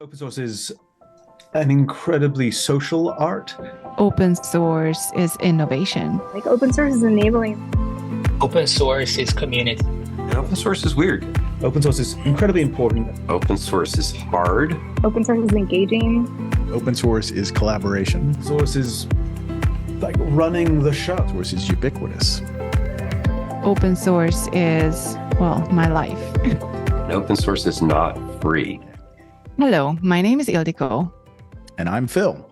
Open source is an incredibly social art. Open source is innovation. Like open source is enabling. Open source is community. And open source is weird. Open source is incredibly important. Open source is hard. Open source is engaging. Open source is collaboration. Open source is like running the show. Open source is ubiquitous. Open source is, well, my life. And open source is not free. Hello, my name is Ildiko. And I'm Phil.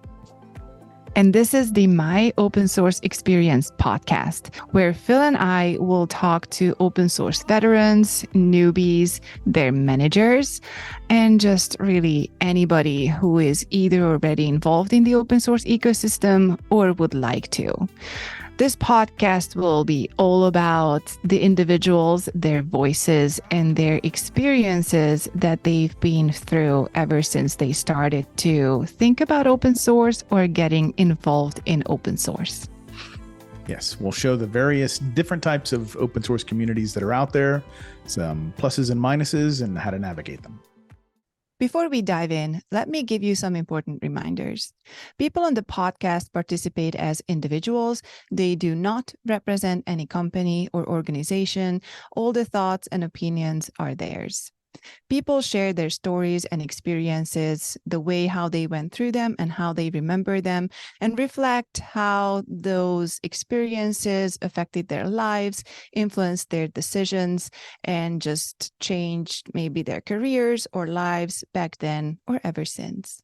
And this is the My Open Source Experience podcast, where Phil and I will talk to open source veterans, newbies, their managers, and just really anybody who is either already involved in the open source ecosystem or would like to. This podcast will be all about the individuals, their voices, and their experiences that they've been through ever since they started to think about open source or getting involved in open source. Yes, we'll show the various different types of open source communities that are out there, some pluses and minuses, and how to navigate them. Before we dive in, let me give you some important reminders. People on the podcast participate as individuals. They do not represent any company or organization. All the thoughts and opinions are theirs. People share their stories and experiences, the way how they went through them and how they remember them, and reflect how those experiences affected their lives, influenced their decisions, and just changed maybe their careers or lives back then or ever since.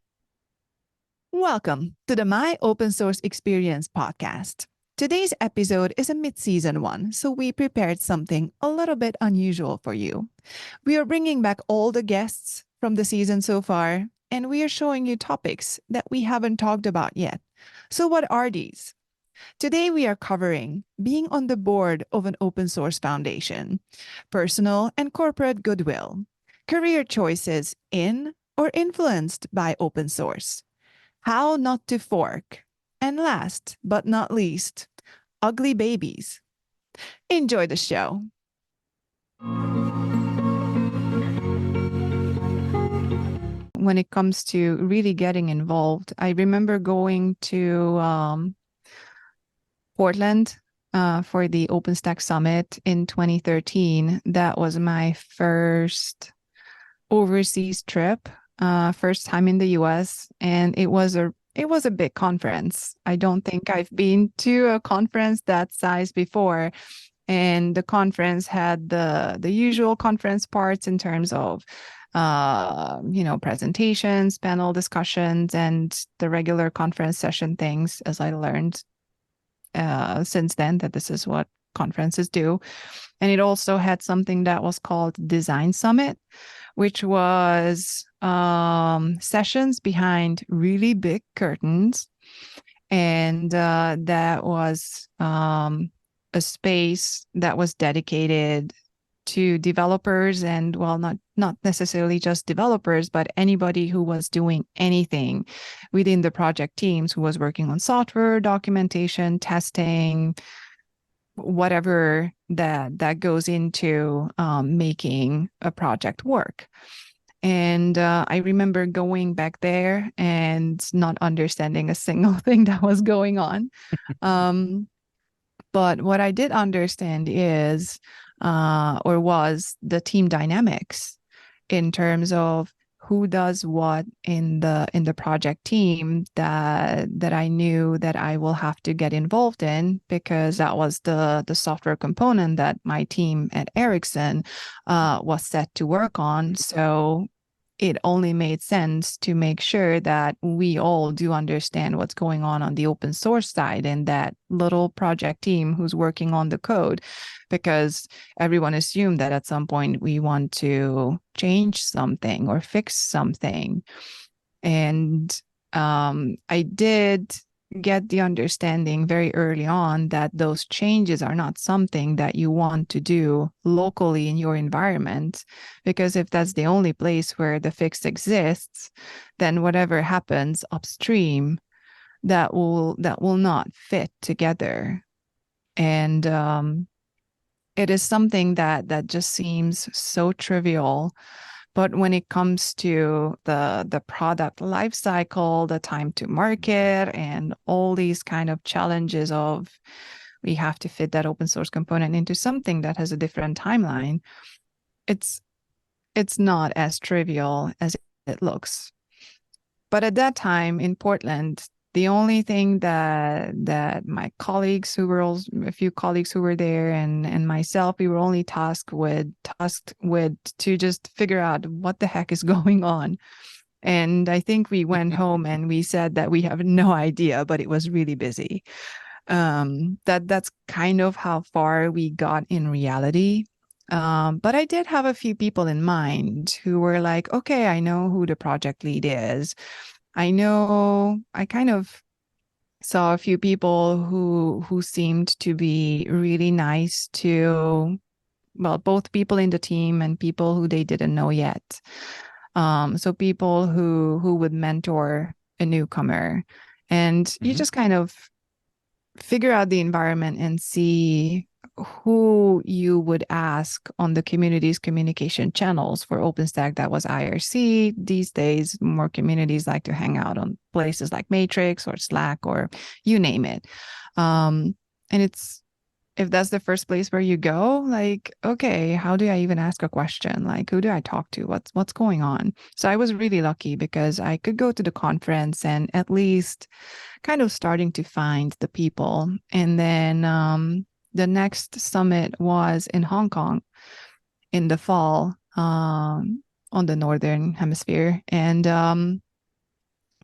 Welcome to the My Open Source Experience podcast. Today's episode is a mid-season one, so we prepared something a little bit unusual for you. We are bringing back all the guests from the season so far, and we are showing you topics that we haven't talked about yet. So what are these? Today we are covering being on the board of an open source foundation, personal and corporate goodwill, career choices in or influenced by open source, how not to fork, and last but not least, ugly babies. Enjoy the show. When it comes to really getting involved, I remember going to Portland for the OpenStack Summit in 2013. That was my first overseas trip, first time in the US, and it was a big conference. I don't think I've been to a conference that size before. And the conference had the usual conference parts in terms of, presentations, panel discussions, and the regular conference session things, as I learned since then that this is what conferences do. And it also had something that was called Design Summit, which was sessions behind really big curtains. And that was a space that was dedicated to developers and, well, not necessarily just developers, but anybody who was doing anything within the project teams, who was working on software, documentation, testing, whatever that goes into making a project work. And I remember going back there and not understanding a single thing that was going on. But what I did understand is, or was, the team dynamics in terms of who does what in the project team that I knew that I will have to get involved in, because that was the software component that my team at Ericsson was set to work on. So it only made sense to make sure that we all do understand what's going on the open source side and that little project team who's working on the code, because everyone assumed that at some point we want to change something or fix something. And I did get the understanding very early on that those changes are not something that you want to do locally in your environment, because if that's the only place where the fix exists, then whatever happens upstream, that will not fit together. And it is something that just seems so trivial, But when it comes to the product life cycle, the time to market, and all these kind of challenges of we have to fit that open source component into something that has a different timeline, it's not as trivial as it looks. But at that time in Portland, the only thing that my colleagues who were also, a few colleagues who were there and myself, we were only tasked with to just figure out what the heck is going on. And I think we went home and we said that we have no idea, but it was really busy. That's kind of how far we got in reality. But I did have a few people in mind who were like, okay, I know who the project lead is. I kind of saw a few people who seemed to be really nice to, well, both people in the team and people who they didn't know yet. So people who would mentor a newcomer, and you just kind of figure out the environment and see who you would ask on the community's communication channels. For OpenStack, that was IRC. These days, more communities like to hang out on places like Matrix or Slack or you name it. And if that's the first place where you go, like, okay, how do I even ask a question? Like, who do I talk to? What's going on? So I was really lucky because I could go to the conference and at least kind of starting to find the people. And then the next summit was in Hong Kong in the fall, on the Northern Hemisphere. And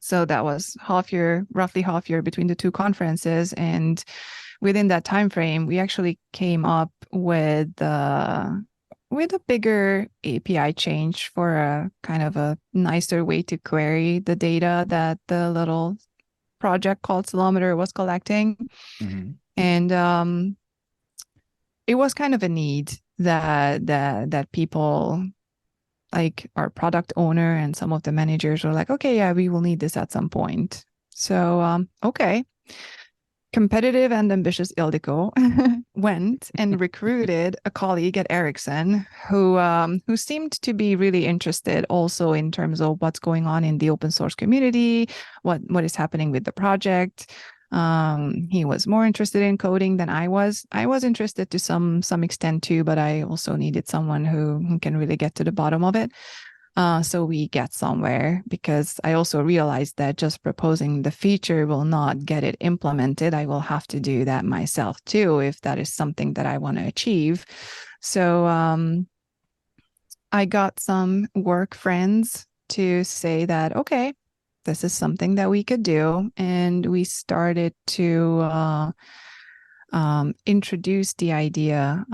so that was roughly half year between the two conferences. And within that time frame, we actually came up with a bigger API change for a kind of a nicer way to query the data that the little project called Ceilometer was collecting. Mm-hmm. And it was kind of a need that people, like our product owner and some of the managers, were like, okay, yeah, we will need this at some point. So okay. Competitive and ambitious Ildiko went and recruited a colleague at Ericsson who seemed to be really interested also in terms of what's going on in the open source community, what is happening with the project. He was more interested in coding than I was. I was interested to some extent too, but I also needed someone who can really get to the bottom of it. So we get somewhere, because I also realized that just proposing the feature will not get it implemented. I will have to do that myself too, if that is something that I want to achieve. So I got some work friends to say that, okay, this is something that we could do. And we started to introduce the idea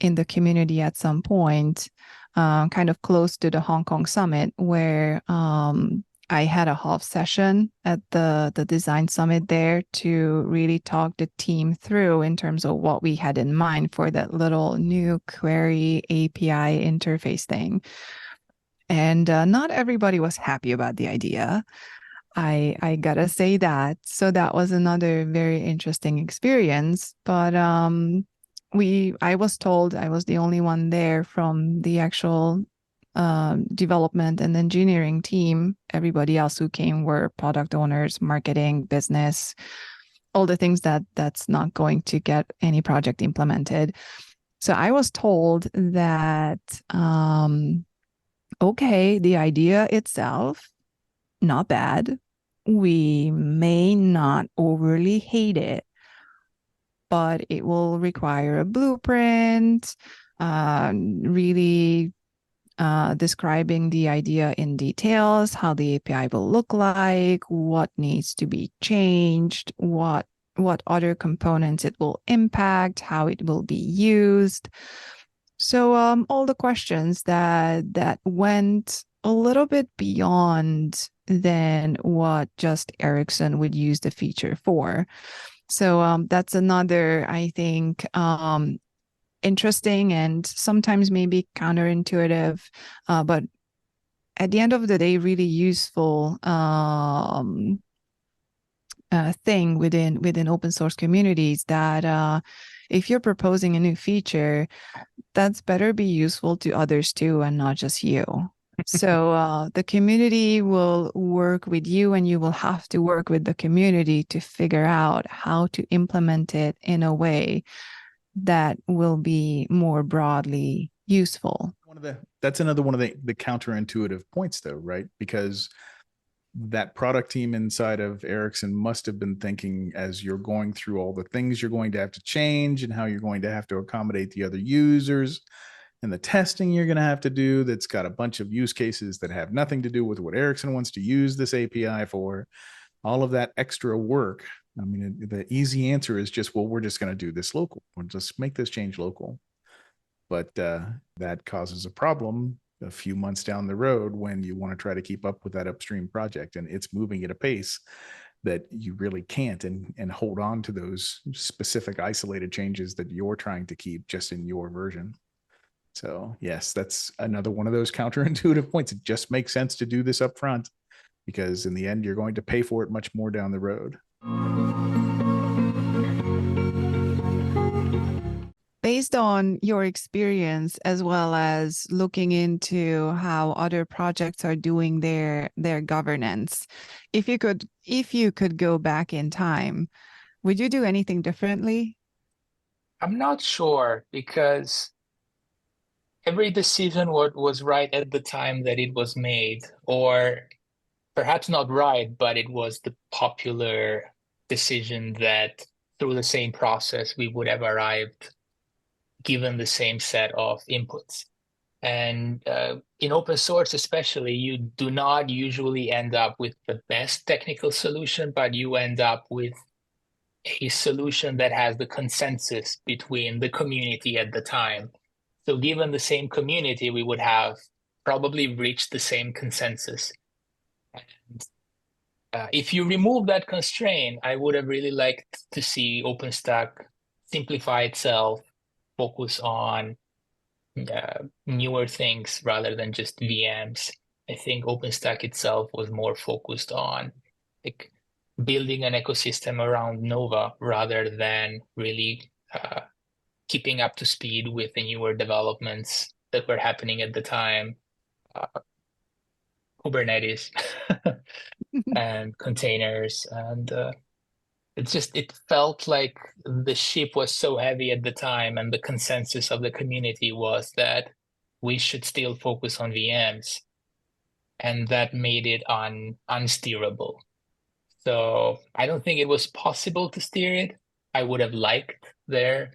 in the community at some point. Kind of close to the Hong Kong summit, where I had a half session at the design summit there to really talk the team through in terms of what we had in mind for that little new query API interface thing. And not everybody was happy about the idea. I gotta say that. So that was another very interesting experience. But I was told I was the only one there from the actual development and engineering team. Everybody else who came were product owners, marketing, business, all the things that's not going to get any project implemented. So I was told that, okay, the idea itself, not bad. We may not overly hate it, but it will require a blueprint, really describing the idea in details, how the API will look like, what needs to be changed, what other components it will impact, how it will be used. So all the questions that went a little bit beyond than what just Ericsson would use the feature for. So that's another, I think, interesting and sometimes maybe counterintuitive, but at the end of the day, really useful thing within open source communities, that if you're proposing a new feature, that's better be useful to others too, and not just you. So the community will work with you, and you will have to work with the community to figure out how to implement it in a way that will be more broadly useful. That's another one of the counterintuitive points, though, right? Because that product team inside of Ericsson must have been thinking, as you're going through all the things you're going to have to change and how you're going to have to accommodate the other users and the testing you're going to have to do, that's got a bunch of use cases that have nothing to do with what Ericsson wants to use this API for. All of that extra work. I mean, the easy answer is just, well, we're just going to do this local. We'll just make this change local. But that causes a problem a few months down the road when you want to try to keep up with that upstream project, and it's moving at a pace that you really can't, and hold on to those specific isolated changes that you're trying to keep just in your version. So yes, that's another one of those counterintuitive points. It just makes sense to do this up front, because in the end, you're going to pay for it much more down the road. Based on your experience, as well as looking into how other projects are doing their governance, if you could go back in time, would you do anything differently? I'm not sure, because every decision was right at the time that it was made, or perhaps not right, but it was the popular decision that through the same process we would have arrived given the same set of inputs. And in open source especially, you do not usually end up with the best technical solution, but you end up with a solution that has the consensus between the community at the time. So given the same community, we would have probably reached the same consensus. And if you remove that constraint, I would have really liked to see OpenStack simplify itself, focus on newer things rather than just VMs. I think OpenStack itself was more focused on like building an ecosystem around Nova rather than really keeping up to speed with the newer developments that were happening at the time. Kubernetes and containers, and it felt like the ship was so heavy at the time, and the consensus of the community was that we should still focus on VMs, and that made it unsteerable. So I don't think it was possible to steer it. I would have liked there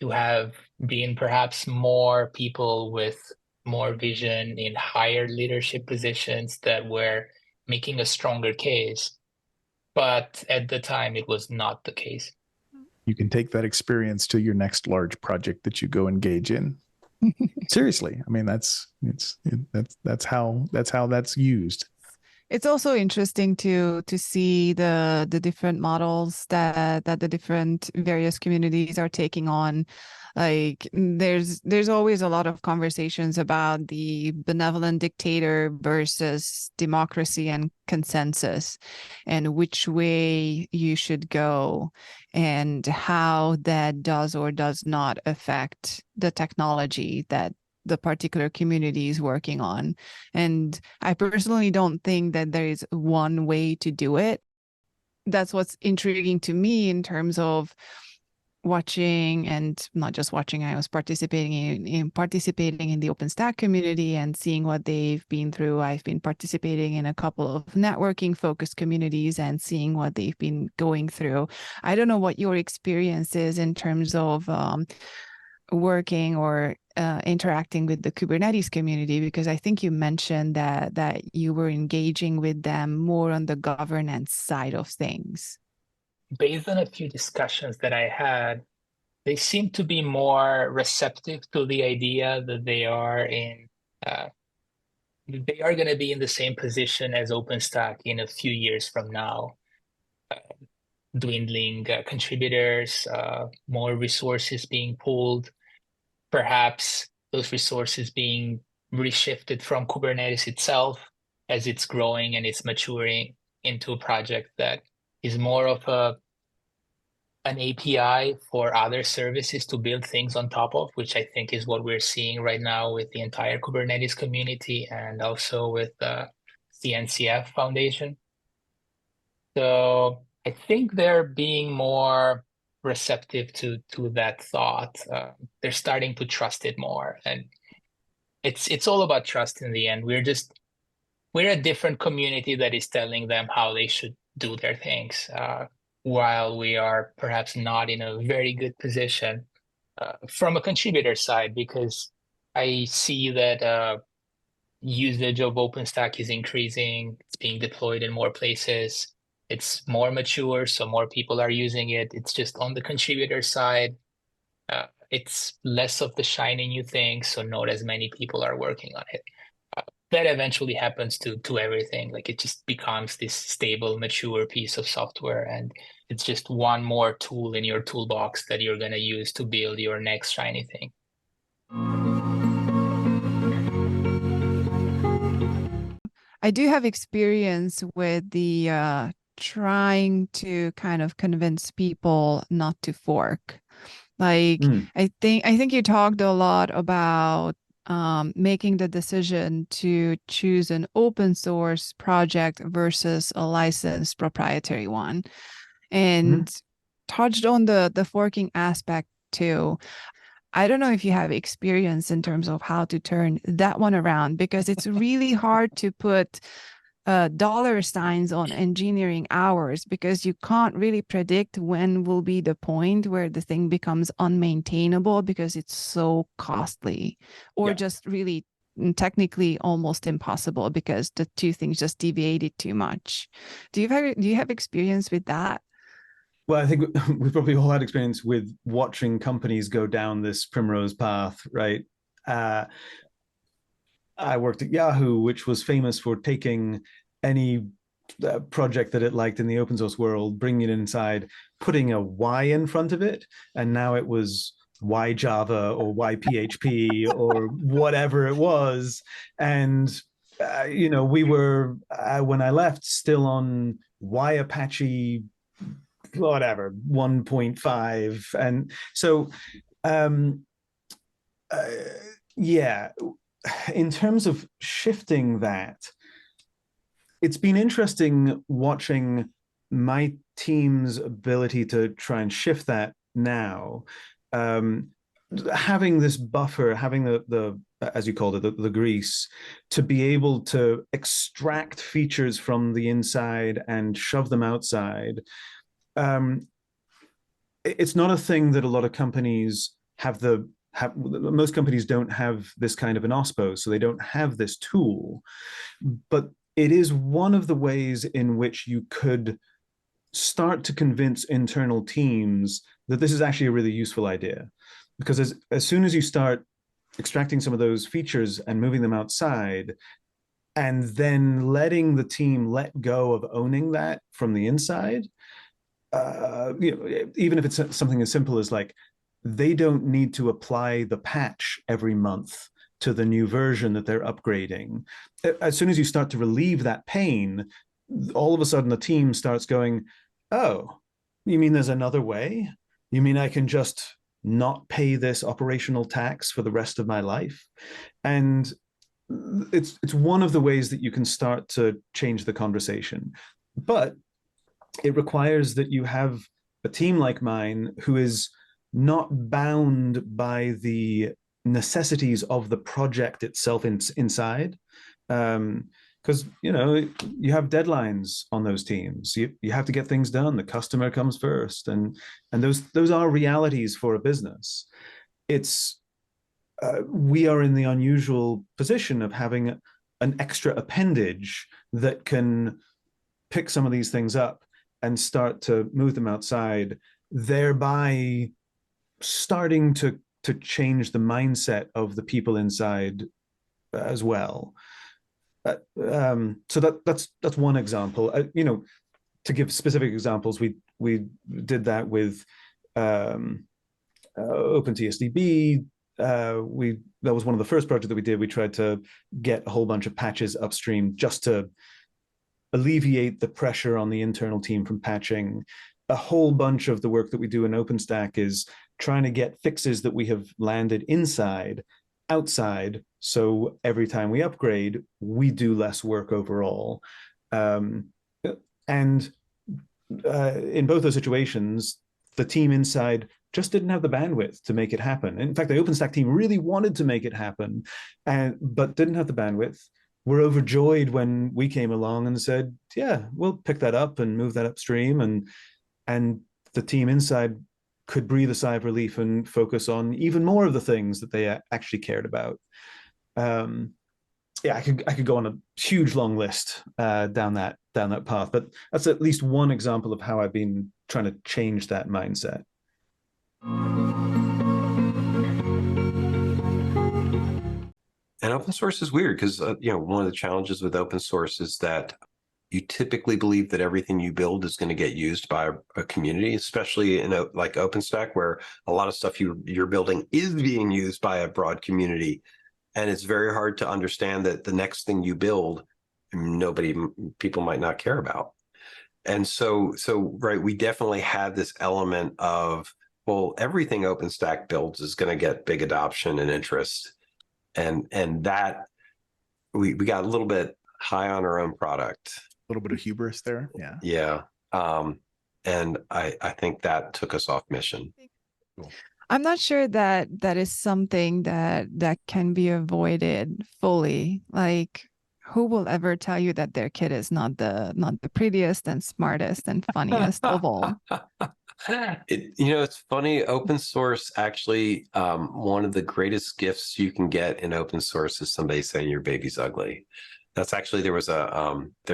to have been perhaps more people with more vision in higher leadership positions that were making a stronger case. But at the time, it was not the case. You can take that experience to your next large project that you go engage in. Seriously, I mean, that's how that's used. It's also interesting to see the different models that the different various communities are taking on. Like there's always a lot of conversations about the benevolent dictator versus democracy and consensus, and which way you should go, and how that does or does not affect the technology that the particular community is working on. And I personally don't think that there is one way to do it. That's what's intriguing to me in terms of watching, and not just watching, I was participating in the OpenStack community and seeing what they've been through. I've been participating in a couple of networking focused communities and seeing what they've been going through. I don't know what your experience is in terms of working or interacting with the Kubernetes community, because I think you mentioned that you were engaging with them more on the governance side of things. Based on a few discussions that I had, they seem to be more receptive to the idea that they are going to be in the same position as OpenStack in a few years from now. Dwindling contributors, more resources being pulled, perhaps those resources being reshifted from Kubernetes itself as it's growing and it's maturing into a project that is more of a an API for other services to build things on top of, which I think is what we're seeing right now with the entire Kubernetes community and also with the CNCF Foundation. So I think they're being more receptive to that thought. They're starting to trust it more, and it's all about trust in the end. We're a different community that is telling them how they should do their things, while we are perhaps not in a very good position from a contributor side, because I see that usage of OpenStack is increasing. It's being deployed in more places. It's more mature, so more people are using it. It's just on the contributor side. It's less of the shiny new thing, so not as many people are working on it. That eventually happens to everything. Like it just becomes this stable, mature piece of software, and it's just one more tool in your toolbox that you're going to use to build your next shiny thing. I do have experience with the trying to kind of convince people not to fork. Like I think you talked a lot about making the decision to choose an open source project versus a licensed proprietary one, and touched on the forking aspect too. I don't know if you have experience in terms of how to turn that one around, because it's really hard to put dollar signs on engineering hours, because you can't really predict when will be the point where the thing becomes unmaintainable because it's so costly, or just really technically almost impossible because the two things just deviated too much. Do you have experience with that? Well, I think we've probably all had experience with watching companies go down this primrose path, right? I worked at Yahoo, which was famous for taking any project that it liked in the open source world, bringing it inside, putting a Y in front of it, and now it was Y Java or Y PHP or whatever it was. And we were when I left still on Y Apache whatever 1.5, and so in terms of shifting that, it's been interesting watching my team's ability to try and shift that now. Having this buffer, having the as you called it, the grease, to be able to extract features from the inside and shove them outside. It's not a thing that a lot of companies have. Most companies don't have this kind of an OSPO, so they don't have this tool. But it is one of the ways in which you could start to convince internal teams that this is actually a really useful idea. Because as soon as you start extracting some of those features and moving them outside, and then letting the team let go of owning that from the inside, even if it's something as simple as like, they don't need to apply the patch every month to the new version that they're upgrading. As soon as you start to relieve that pain, all of a sudden the team starts going, oh, you mean there's another way? You mean I can just not pay this operational tax for the rest of my life? And it's one of the ways that you can start to change the conversation. But it requires that you have a team like mine who is not bound by the necessities of the project itself inside. Because you have deadlines on those teams. You have to get things done. The customer comes first, and those are realities for a business. It's we are in the unusual position of having an extra appendage that can pick some of these things up and start to move them outside, thereby starting to change the mindset of the people inside as well. So that's one example. To give specific examples, we did that with OpenTSDB. That was one of the first projects that we did. We tried to get a whole bunch of patches upstream just to alleviate the pressure on the internal team from patching. a whole bunch of the work that we do in OpenStack is trying to get fixes that we have landed inside outside, so every time we upgrade we do less work overall. And in both those situations the team inside just didn't have the bandwidth to make it happen. In fact, the OpenStack team really wanted to make it happen, but didn't have the bandwidth. We're overjoyed when we came along and said, yeah, we'll pick that up and move that upstream. And the team inside could breathe a sigh of relief and focus on even more of the things that they actually cared about. Yeah, I could go on a huge long list down that path, but that's at least one example of how I've been trying to change that mindset. And open source is weird because one of the challenges with open source is that you typically believe that everything you build is going to get used by a community, especially in like OpenStack, where a lot of stuff you're building is being used by a broad community. And it's very hard to understand that the next thing you build, people might not care about. And so right, we definitely had this element of, well, everything OpenStack builds is going to get big adoption and interest. And that we got a little bit high on our own product. A little bit of hubris there. Yeah. Yeah. And I think that took us off mission. Cool. I'm not sure that is something that can be avoided fully. Like, who will ever tell you that their kid is not the prettiest and smartest and funniest of all? It's funny. Open source actually, one of the greatest gifts you can get in open source is somebody saying your baby's ugly. That's actually one of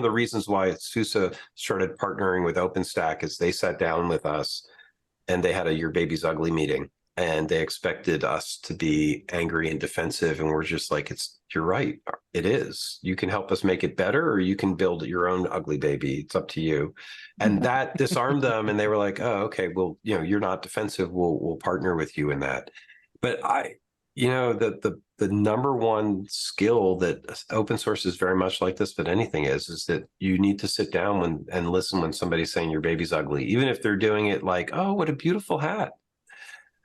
the reasons why SUSE started partnering with OpenStack is they sat down with us and they had a your baby's ugly meeting, and they expected us to be angry and defensive, and we're just like, you're right, it is. You can help us make it better, or you can build your own ugly baby. It's up to you. And that disarmed them, and they were like, oh, okay, well, you're not defensive. We'll partner with you in that. But the number one skill that open source is very much like this, but anything is that you need to sit down and listen when somebody's saying your baby's ugly, even if they're doing it like, oh, what a beautiful hat.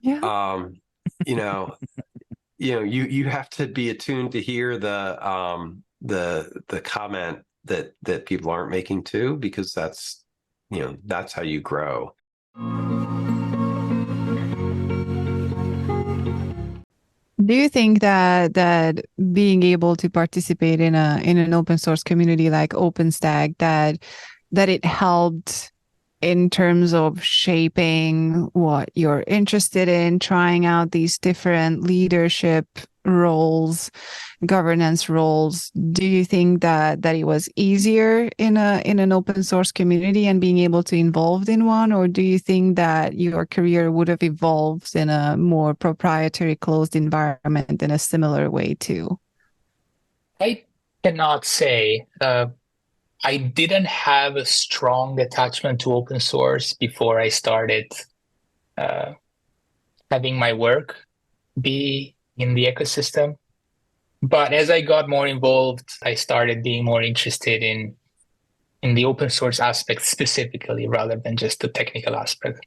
Yeah. You have to be attuned to hear the comment that people aren't making too, because that's how you grow. Do you think that being able to participate in an open source community like OpenStack that it helped in terms of shaping what you're interested in, trying out these different leadership roles, governance roles? Do you think that it was easier in an open source community and being able to involved in one, or do you think that your career would have evolved in a more proprietary closed environment in a similar way too? I cannot say. I didn't have a strong attachment to open source before I started having my work be in the ecosystem. But as I got more involved, I started being more interested in the open source aspect specifically, rather than just the technical aspect.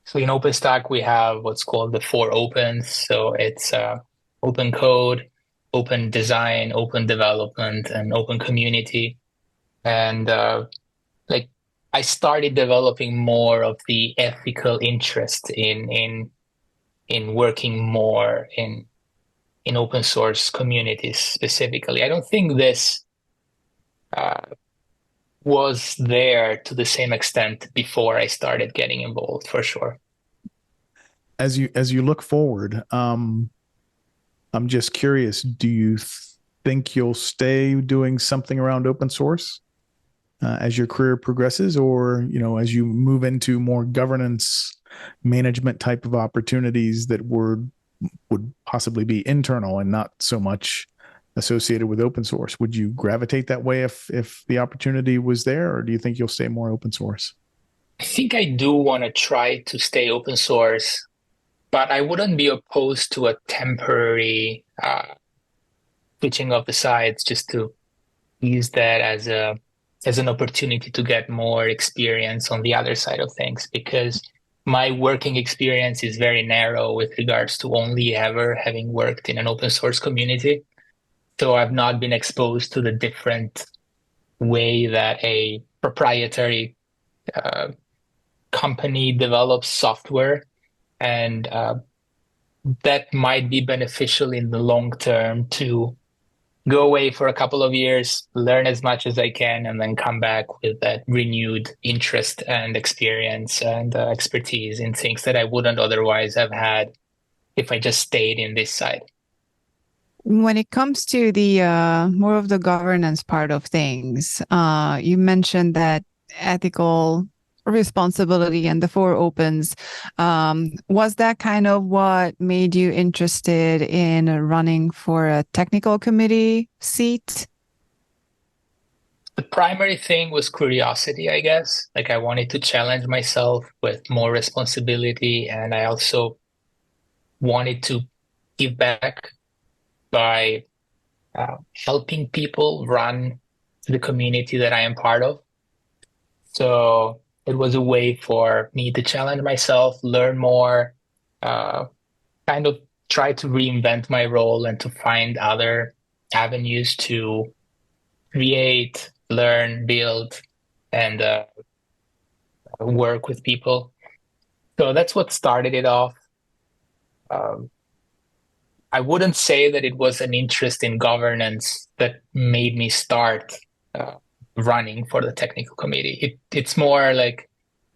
So in OpenStack, we have what's called the 4 opens. So it's open code, open design, open development, and open community. And I started developing more of the ethical interest in working more in open source communities specifically. I don't think this was there to the same extent before I started getting involved, for sure. As you look forward, I'm just curious, do you think you'll stay doing something around open source as your career progresses, or as you move into more governance management type of opportunities that would possibly be internal and not so much associated with open source? Would you gravitate that way if the opportunity was there, or do you think you'll stay more open source? I think I do want to try to stay open source, but I wouldn't be opposed to a temporary switching of the sides just to use that as a as an opportunity to get more experience on the other side of things, because my working experience is very narrow with regards to only ever having worked in an open source community. So I've not been exposed to the different way that a proprietary company develops software, and that might be beneficial in the long term to go away for a couple of years, learn as much as I can, and then come back with that renewed interest and experience and expertise in things that I wouldn't otherwise have had if I just stayed in this side. When it comes to the more of the governance part of things, you mentioned that ethical responsibility and the four opens. Was that kind of what made you interested in running for a technical committee seat? The primary thing was curiosity, I guess. Like, I wanted to challenge myself with more responsibility, and I also wanted to give back by helping people run the community that I am part of. So it was a way for me to challenge myself, learn more, kind of try to reinvent my role and to find other avenues to create, learn, build, and work with people. So that's what started it off. I wouldn't say that it was an interest in governance that made me start running for the technical committee. It's more like,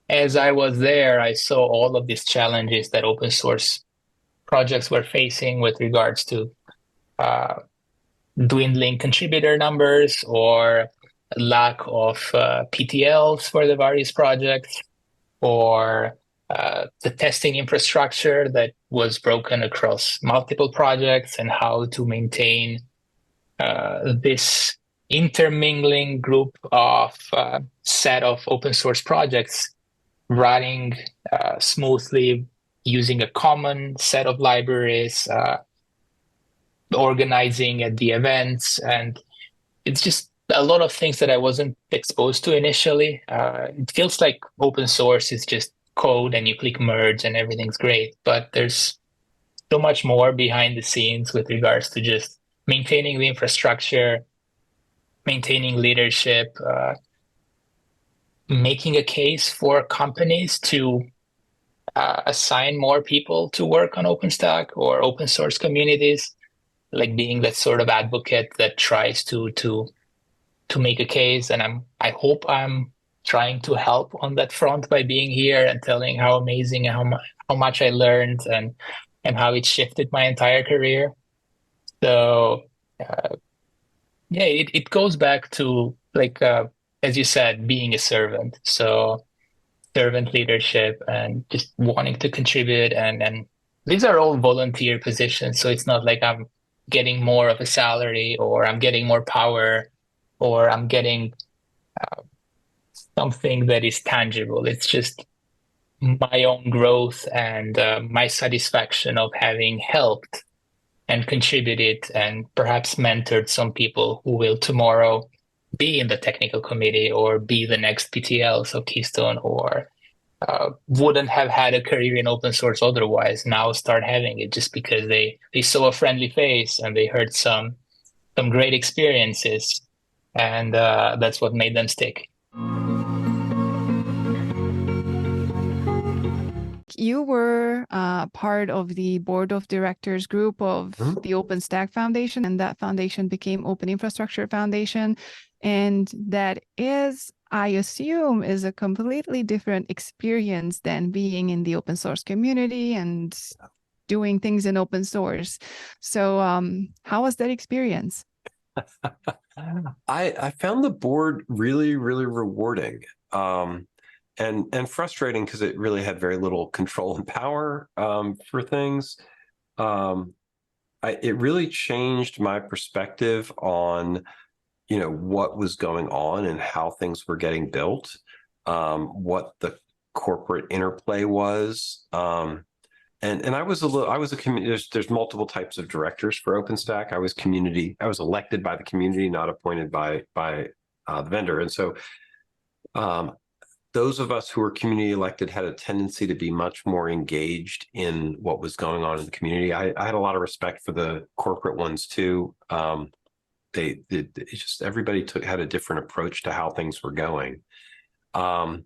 as I was there, I saw all of these challenges that open source projects were facing with regards to dwindling contributor numbers or lack of PTLs for the various projects, or the testing infrastructure that was broken across multiple projects, and how to maintain this intermingling group of set of open source projects running smoothly using a common set of libraries, organizing at the events. And it's just a lot of things that I wasn't exposed to initially. It feels like open source is just code and you click merge and everything's great, but there's so much more behind the scenes with regards to just maintaining the infrastructure, maintaining leadership, making a case for companies to assign more people to work on OpenStack or open source communities, like being that sort of advocate that tries to make a case. And I hope I'm trying to help on that front by being here and telling how amazing and how much I learned and how it shifted my entire career. So yeah, it goes back to, like, as you said, being a servant. So servant leadership and just wanting to contribute. And these are all volunteer positions. So it's not like I'm getting more of a salary, or I'm getting more power, or I'm getting something that is tangible. It's just my own growth and my satisfaction of having helped and contributed and perhaps mentored some people who will tomorrow be in the technical committee or be the next PTLs of Keystone, or wouldn't have had a career in open source otherwise, now start having it just because they saw a friendly face and they heard some great experiences, and that's what made them stick. You were part of the board of directors group of the OpenStack Foundation, and that foundation became Open Infrastructure Foundation. And that is, I assume, is a completely different experience than being in the open source community and doing things in open source. So how was that experience? I found the board really, really rewarding. And frustrating because it really had very little control and power for things. It really changed my perspective on, what was going on and how things were getting built, what the corporate interplay was. And I was a community. There's multiple types of directors for OpenStack. I was elected by the community, not appointed by the vendor. And so those of us who were community elected had a tendency to be much more engaged in what was going on in the community. I had a lot of respect for the corporate ones too. Everybody had a different approach to how things were going. I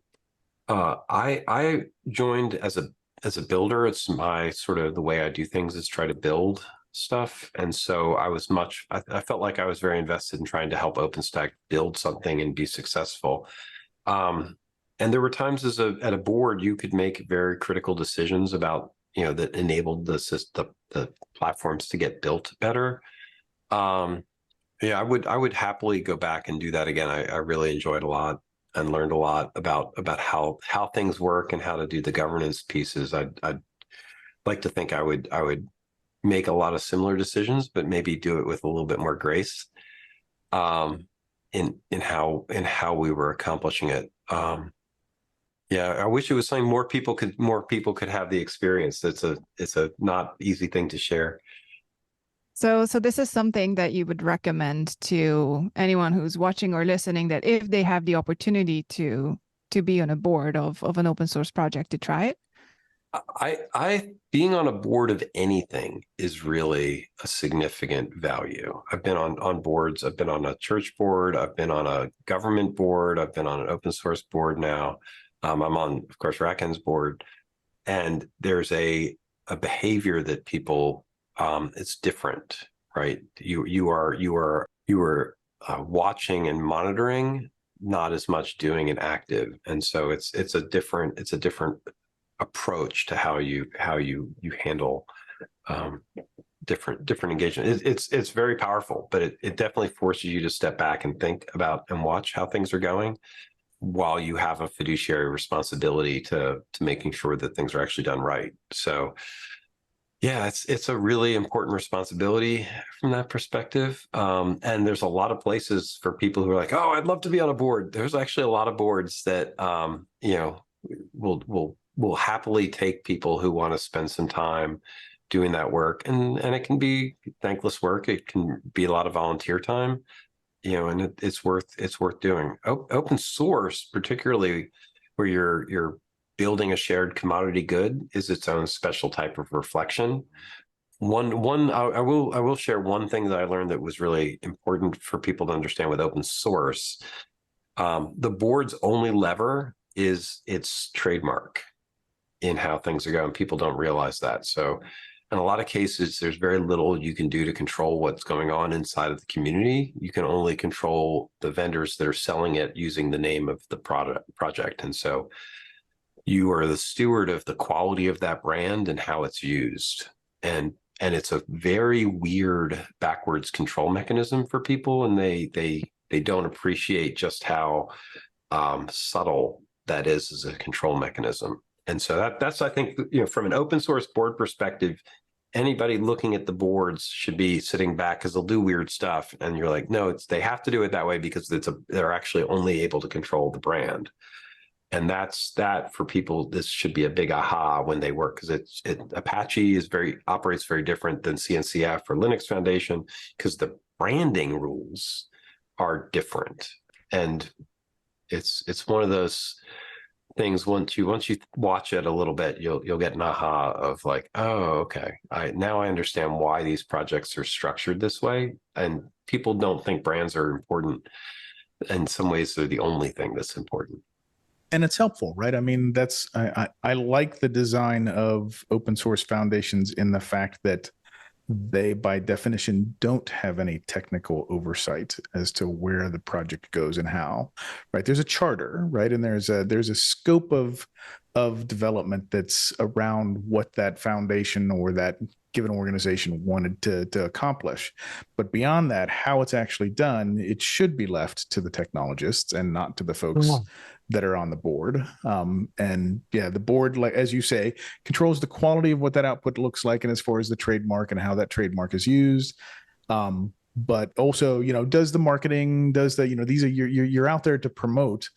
joined as a builder. It's my sort of the way I do things is try to build stuff. And so I felt like I was very invested in trying to help OpenStack build something and be successful. And there were times at a board, you could make very critical decisions about, that enabled the platforms to get built better. I would happily go back and do that again. I really enjoyed a lot and learned a lot about how things work and how to do the governance pieces. I'd like to think I would make a lot of similar decisions, but maybe do it with a little bit more grace in how we were accomplishing it. I wish it was something more people could have the experience. It's a not easy thing to share. So this is something that you would recommend to anyone who's watching or listening, that if they have the opportunity to be on a board of an open source project, to try it? I being on a board of anything is really a significant value. I've been on boards. I've been on a church board. I've been on a government board. I've been on an open source board now. I'm on, of course, RackN's board, and there's a behavior that people, it's different, right? You are watching and monitoring, not as much doing and active, and so it's a different approach to how you handle different engagement. It's very powerful, but it definitely forces you to step back and think about and watch how things are going, while you have a fiduciary responsibility to making sure that things are actually done right. So yeah, it's a really important responsibility from that perspective. And there's a lot of places for people who are like, oh, I'd love to be on a board. There's actually a lot of boards that will happily take people who want to spend some time doing that work. And it can be thankless work. It can be a lot of volunteer time. And it's worth doing. Open source, particularly where you're building a shared commodity good, is its own special type of reflection. I will share one thing that I learned that was really important for people to understand with open source. The board's only lever is its trademark in how things are going. People don't realize that. So in a lot of cases, there's very little you can do to control what's going on inside of the community. You can only control the vendors that are selling it using the name of the project. And so you are the steward of the quality of that brand and how it's used. And it's a very weird backwards control mechanism for people. And they don't appreciate just how subtle that is as a control mechanism. And so that's, I think, from an open source board perspective, anybody looking at the boards should be sitting back, because they'll do weird stuff. And you're like, no, they have to do it that way because they're actually only able to control the brand. And that's that for people. This should be a big aha when they work, because Apache operates very different than CNCF or Linux Foundation, because the branding rules are different. And it's one of those things, once you watch it a little bit, you'll get an aha of like, oh, okay, now I understand why these projects are structured this way. And people don't think brands are important. In some ways, they're the only thing that's important. And it's helpful, right? I mean, I like the design of open source foundations in the fact that they, by definition, don't have any technical oversight as to where the project goes and how, right? There's a charter, right? And there's a scope of development that's around what that foundation or that given organization wanted to accomplish. But beyond that, how it's actually done, it should be left to the technologists and not to the folks that are on the board. And yeah, the board, like as you say, controls the quality of what that output looks like, and as far as the trademark and how that trademark is used. but also, does the marketing, does the, these are, you're out there to promote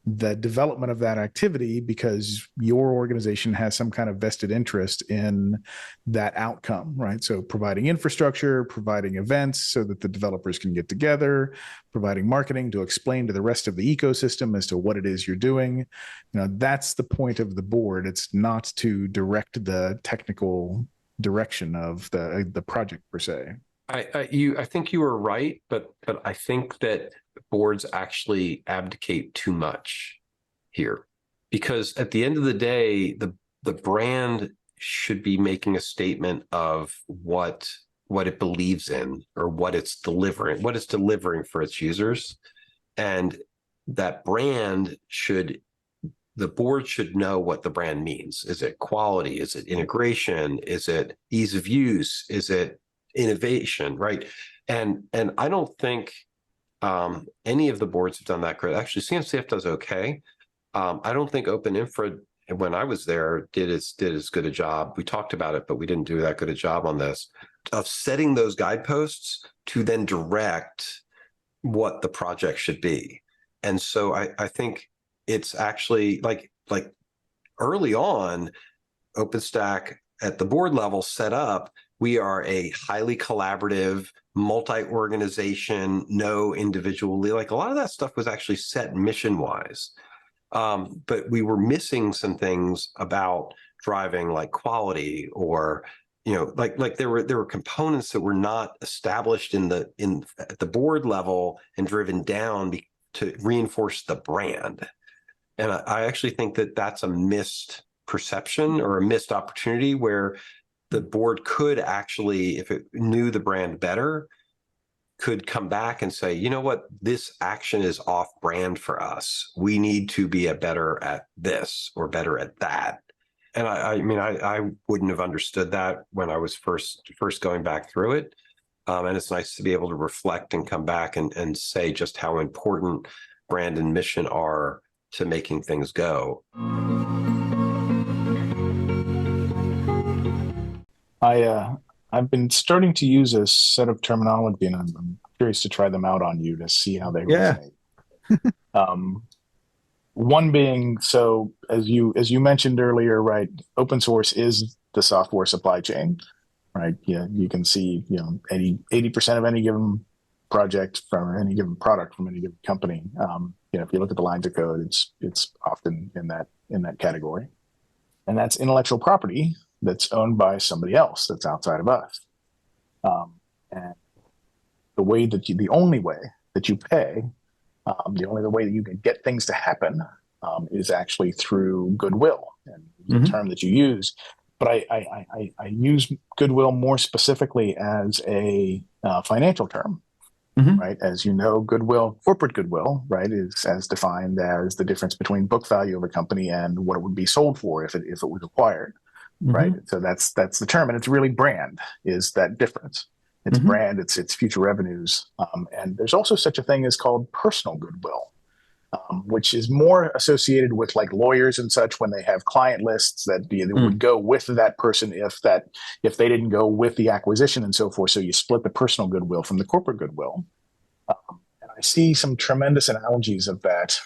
the development of that activity because your organization has some kind of vested interest in that outcome, right? So providing infrastructure, providing events so that the developers can get together, providing marketing to explain to the rest of the ecosystem as to what it is you're doing. That's the point of the board. It's not to direct the technical direction of the project per se. I think you were right, but I think that boards actually abdicate too much here, because at the end of the day, the brand should be making a statement of what it believes in or what it's delivering for its users, and that the board should know what the brand means. Is it quality? Is it integration? Is it ease of use? Is it innovation, right? And I don't think any of the boards have done that great. Actually, CNCF does okay. I don't think Open Infra, when I was there, did as good a job. We talked about it, but we didn't do that good a job on this, of setting those guideposts to then direct what the project should be. And so I think it's actually like early on, OpenStack at the board level set up, we are a highly collaborative, multi-organization, no individually, like a lot of that stuff was actually set mission-wise. But we were missing some things about driving like quality, or, like there were components that were not established at the board level and driven down to reinforce the brand. And I actually think that that's a missed perception or a missed opportunity where the board could actually, if it knew the brand better, could come back and say, you know what, this action is off brand for us. We need to be better at this or better at that. And I wouldn't have understood that when I was first going back through it. And it's nice to be able to reflect and come back and say just how important brand and mission are to making things go. I've been starting to use a set of terminology, and I'm curious to try them out on you to see how they resonate. One being, so as you mentioned earlier, right? Open source is the software supply chain, right? Yeah, you can see 80% of any given project from any given product from any given company. If you look at the lines of code, it's often in that category, and that's intellectual property that's owned by somebody else that's outside of us. And the only way that you pay, the only way that you can get things to happen is actually through goodwill, and the term that you use. But I use goodwill more specifically as a financial term, right? As you know, goodwill, corporate goodwill, right, is as defined as the difference between book value of a company and what it would be sold for if it was acquired. Right. So that's the term. And it's really brand is that difference. It's brand, it's future revenues. And there's also such a thing as called personal goodwill, which is more associated with like lawyers and such when they have client lists that would go with that person if they didn't go with the acquisition and so forth. So you split the personal goodwill from the corporate goodwill. And I see some tremendous analogies of that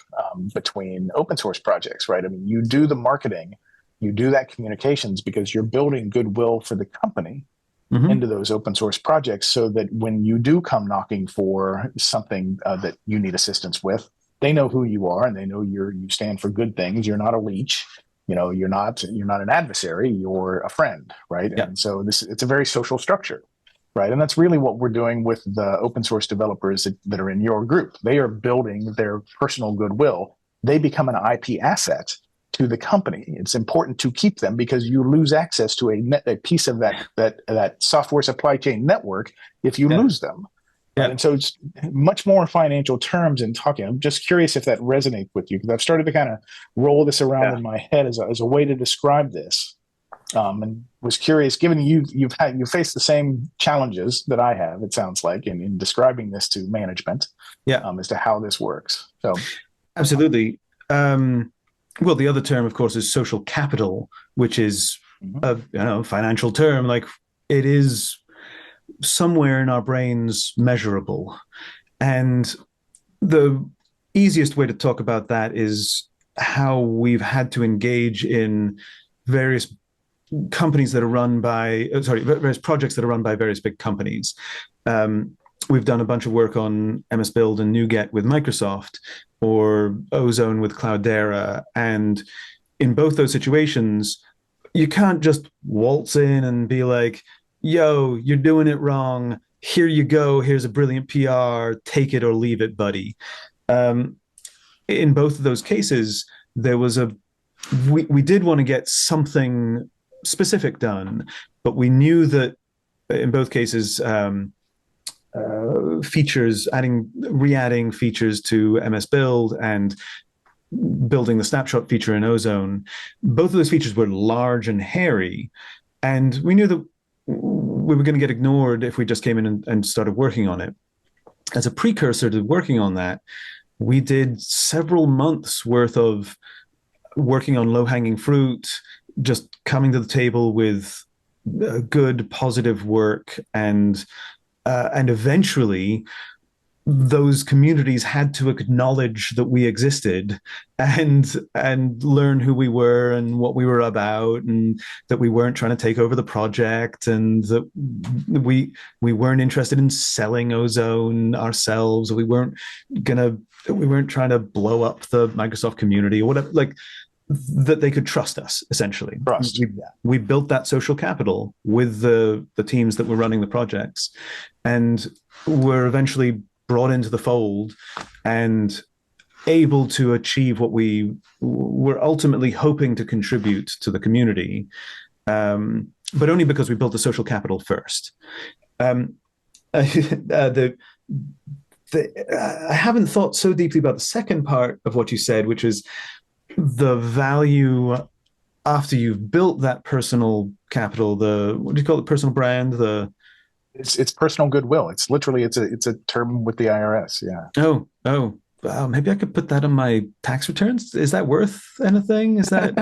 between open source projects, right? I mean, you do the marketing, you do that communications because you're building goodwill for the company into those open source projects, so that when you do come knocking for something that you need assistance with, they know who you are and they know you stand for good things. You're not a leech, you're not an adversary, you're a friend, right? Yeah. And so it's a very social structure, right? And that's really what we're doing with the open source developers that are in your group. They are building their personal goodwill. They become an IP asset to the company. It's important to keep them because you lose access to a piece of that software supply chain network if you lose them. Yeah. And so it's much more financial terms in talking. I'm just curious if that resonates with you, because I've started to kind of roll this around in my head as a way to describe this. And was curious, given you faced the same challenges that I have, it sounds like, in describing this to management, as to how this works. So, absolutely. Well, the other term, of course, is social capital, which is a financial term. Like, it is somewhere in our brains measurable. And the easiest way to talk about that is how we've had to engage in various companies that are run by, various projects that are run by various big companies. We've done a bunch of work on MS Build and NuGet with Microsoft, or Ozone with Cloudera. And in both those situations, you can't just waltz in and be like, yo, you're doing it wrong. Here you go. Here's a brilliant PR. Take it or leave it, buddy. In both of those cases, there was we did want to get something specific done, but we knew that in both cases, features, re-adding features to MS Build and building the snapshot feature in Ozone, both of those features were large and hairy. And we knew that we were going to get ignored if we just came in and started working on it. As a precursor to working on that, we did several months worth of working on low-hanging fruit, just coming to the table with good, positive work, and eventually those communities had to acknowledge that we existed and learn who we were and what we were about, and that we weren't trying to take over the project, and that we weren't interested in selling Ozone ourselves. We weren't trying to blow up the Microsoft community or whatever, like that they could trust us, essentially. We built that social capital with the teams that were running the projects, and were eventually brought into the fold and able to achieve what we were ultimately hoping to contribute to the community, but only because we built the social capital first. I haven't thought so deeply about the second part of what you said, which is the value after you've built that personal capital, what do you call it, personal brand, It's personal goodwill. It's literally it's a term with the IRS. Yeah. Oh, maybe I could put that on my tax returns. Is that worth anything? Is that?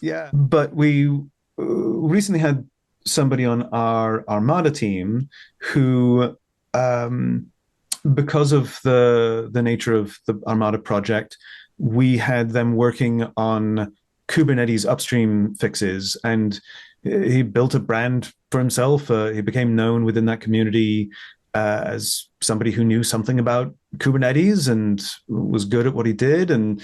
Yeah. But we recently had somebody on our Armada team who, because of the nature of the Armada project, we had them working on Kubernetes upstream fixes, and he built a brand for himself. He became known within that community as somebody who knew something about Kubernetes and was good at what he did. And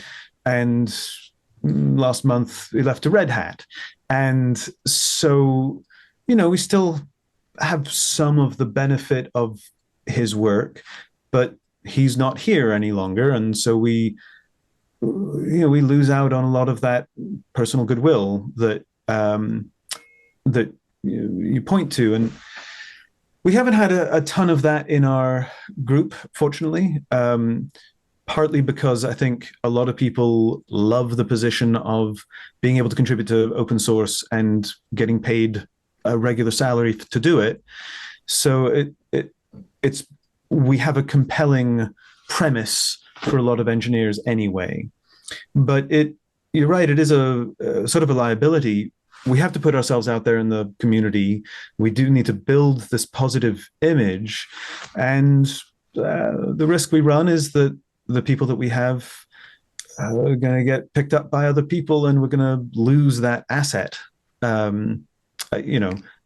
last month he left to Red Hat. And so, we still have some of the benefit of his work, but he's not here any longer. And so we lose out on a lot of that personal goodwill that you point to. And we haven't had a ton of that in our group, fortunately, partly because I think a lot of people love the position of being able to contribute to open source and getting paid a regular salary to do it. So we have a compelling premise for a lot of engineers anyway. But you're right, it is a sort of a liability. We have to put ourselves out there in the community. We do need to build this positive image. And the risk we run is that the people that we have are going to get picked up by other people, and we're going to lose that asset.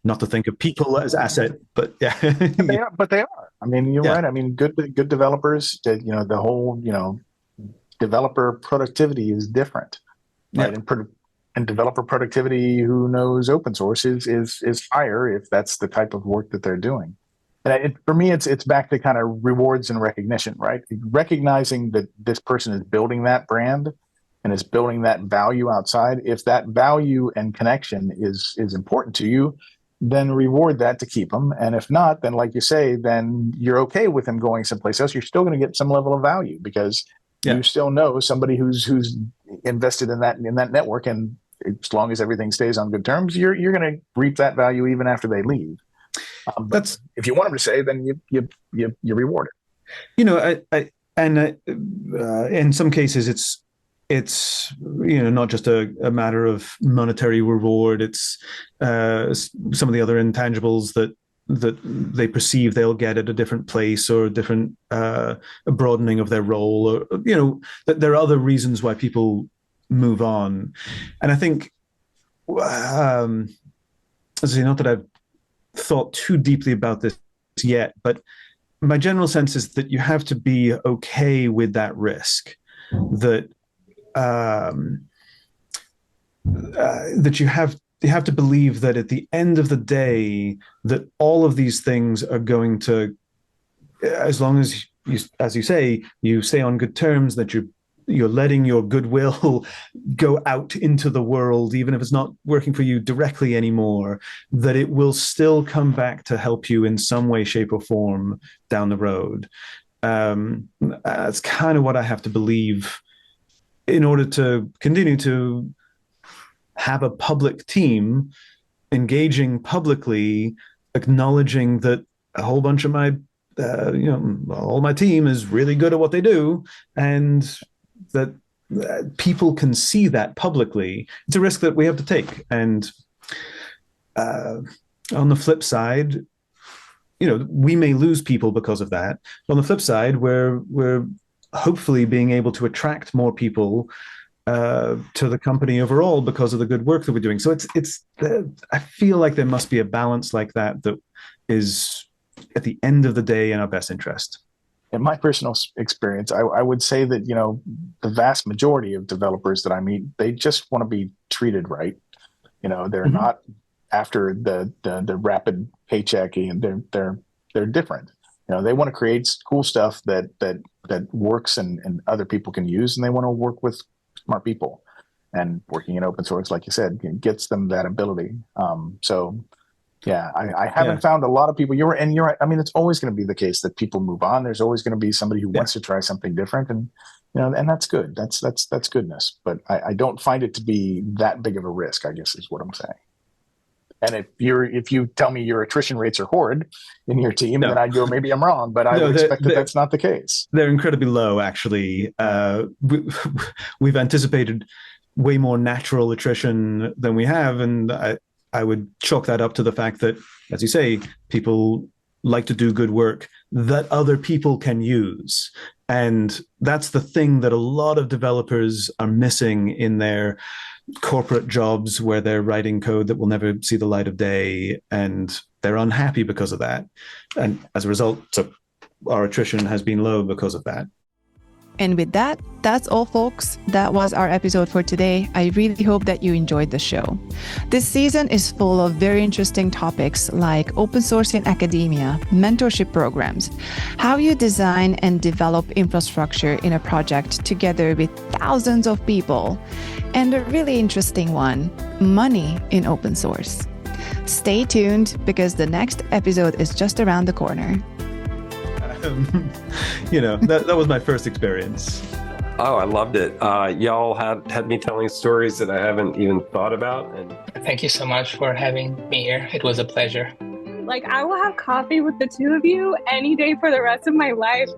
Not to think of people as asset, but yeah. But they are. I mean, you're right. I mean, good developers, the whole, developer productivity is different, right? And developer productivity who knows open source is higher if that's the type of work that they're doing. And for me, it's back to kind of rewards and recognition, right? Recognizing that this person is building that brand and is building that value outside. If that value and connection is important to you, then reward that to keep them. And if not, then like you say, then you're okay with them going someplace else. You're still going to get some level of value because you still know somebody who's invested in that network, and as long as everything stays on good terms, you're going to reap that value even after they leave. But if you want them to stay, then you reward it. In some cases, it's it's not just a matter of monetary reward. It's some of the other intangibles that they perceive they'll get at a different place, or a different broadening of their role, or that there are other reasons why people move on. And I think, as not that I've thought too deeply about this yet, but my general sense is that you have to be okay with that risk, that that you have to believe that at the end of the day, that all of these things are going to, as long as you, as you say, you stay on good terms, that you're letting your goodwill go out into the world, even if it's not working for you directly anymore, that it will still come back to help you in some way, shape, or form down the road. That's kind of what I have to believe in order to continue to have a public team engaging publicly, acknowledging that a whole bunch of my, all my team is really good at what they do, and that people can see that publicly. It's a risk that we have to take. And on the flip side, we may lose people because of that. On the flip side, we're hopefully being able to attract more people to the company overall because of the good work that we're doing. So it's I feel like there must be a balance like that is at the end of the day in our best interest. In my personal experience, I would say that, the vast majority of developers that I meet, they just want to be treated right. They're not after the rapid paycheck, and they're different. They want to create cool stuff that works and other people can use, and they want to work with smart people. And working in open source, like you said, gets them that ability. So yeah, I haven't found a lot of people. You're right. I mean, it's always going to be the case that people move on. There's always going to be somebody who wants to try something different, and and that's good. That's goodness. But I don't find it to be that big of a risk, I guess, is what I'm saying. And if you tell me your attrition rates are horrid in your team, then I'd go, maybe I'm wrong, but I would expect that that's not the case. They're incredibly low, actually. We've anticipated way more natural attrition than we have, and I would chalk that up to the fact that, as you say, people like to do good work that other people can use. And that's the thing that a lot of developers are missing in their corporate jobs, where they're writing code that will never see the light of day, and they're unhappy because of that. And as a result, our attrition has been low because of that. And with that, that's all, folks. That was our episode for today. I really hope that you enjoyed the show. This season is full of very interesting topics like open source in academia, mentorship programs, how you design and develop infrastructure in a project together with thousands of people, and a really interesting one, money in open source. Stay tuned, because the next episode is just around the corner. That was my first experience. Oh, I loved it. Y'all had me telling stories that I haven't even thought about. And Thank you so much for having me here. It was a pleasure. I will have coffee with the two of you any day for the rest of my life.